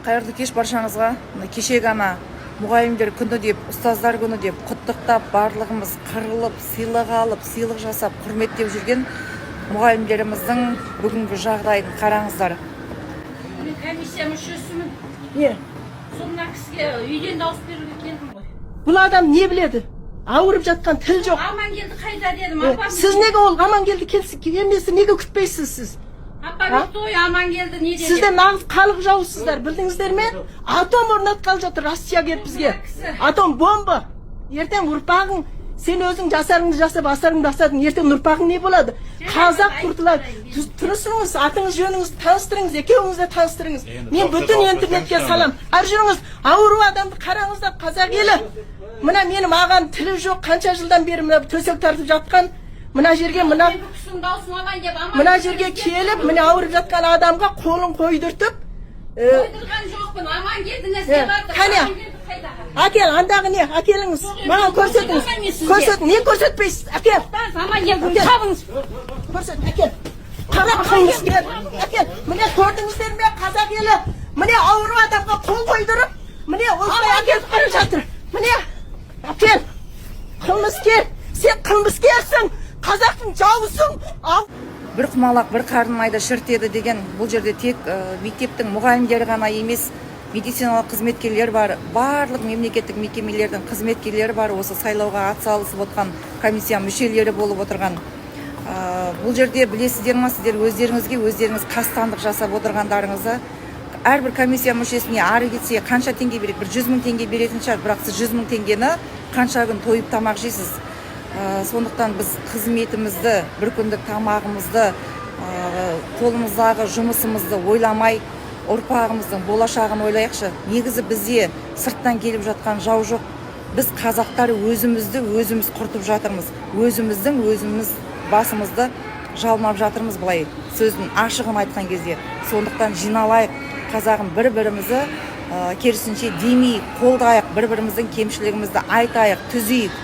Қайырлы кеш баршаңызға. Кешегі ғана мұғалімдер күні деп, ұстаздар күні деп құттықтап, барлығымыз қырылып, сыйлық алып, сыйлық жасап, құрметтеп жүрген мұғалімдеріміздің бүгінгі жағдайын қараңыздар. Комиссия мүшесімін. Не? Сонда кісіге үйден дауыс беруге келдім ғой. Бұл адам не біледі? Ауырып жатқан тіл жоқ. Амангелді қайда дедім, апам. Сіз неге ол Амангелді келмесе неге күтпейсіз сіз? Апам той Амангелді не деді? Сіздер нағыз халық жауысыздар, білдіңіздер ме? Атом орнатқалы жатыр Россия келіп бізге. Атом бомба. Ертең ұрпағың, сен өзің жасарыңды жасап, асарыңды асадың, ертең ұрпағың не болады? Қазақ құртылады. Тұрысыңыз, атыңыз, жөніңіз таныстырыңыз, екеуіңіз де таныстырыңыз. Мен бүтін интернетке салам. Ар жүріңіз, ауру адамды қараңыздар, қазақ елі. Мына менің ағам тілі жоқ, қанша жылдан бері мына төсек тартып жатқан. Мына жерге мына жерге келіп, міне ауырып жатқан адамға қолын қойдыртып, қойдырған жоқпын, Амангелді нәрсе барды. Қане? Әкел, андағы не? Әкеліңіз. Маған көрсетіңіз. Көрсетің, не көрсетпейсіз? Әкел. Амангелді табыңыз. Көрсет, әкел. Қарап қылмыскер. Әкел. Міне көрдіңіздер ме, қазақ елі? Міне ауру адамға қол қойдырып, міне осылай әкеліп бара жатыр. Міне, әкел. Қылмыскер. Сен қылмыскерсің. Қазақтың жауысың. Бір құмалақ, бір қарын майда шіртеді деген бұл жерде тек мектептің мұғалімдері ғана емес, медициналық қызметкерлер бар, барлық мемлекеттік мекемелердің қызметкерлері бар, осы сайлауға атсалысып отқан комиссия мүшелері болып отырған. Бұл жерде білесіздер ме, сіздер өздеріңіз қастандық жасап отырғандарыңызды, әрбір комиссия мүшесіне ары кетсе қанша теңге береді, бір 100 000 теңге беретін шығар, бірақ сіз 100 000 теңгені қанша күн тойып тамақ жейсіз. Сондықтан біз қызметімізді, бір күндік тамағымызды, қолымыздағы жұмысымызды ойламай, ұрпағымыздың болашағын ойлайықшы. Негізі бізде сырттан келіп жатқан жау жоқ. Біз қазақтар өзіміз құртып жатырмыз. Өзіміз басымызды жалмап жатырмыз былай, сөздің ашығын айтқан кезде. Сондықтан жиналайық, қазағым бір-бірімізді керісінше демей, қолдайық, бір-біріміздің кемшілігімізді айтайық, түзейік.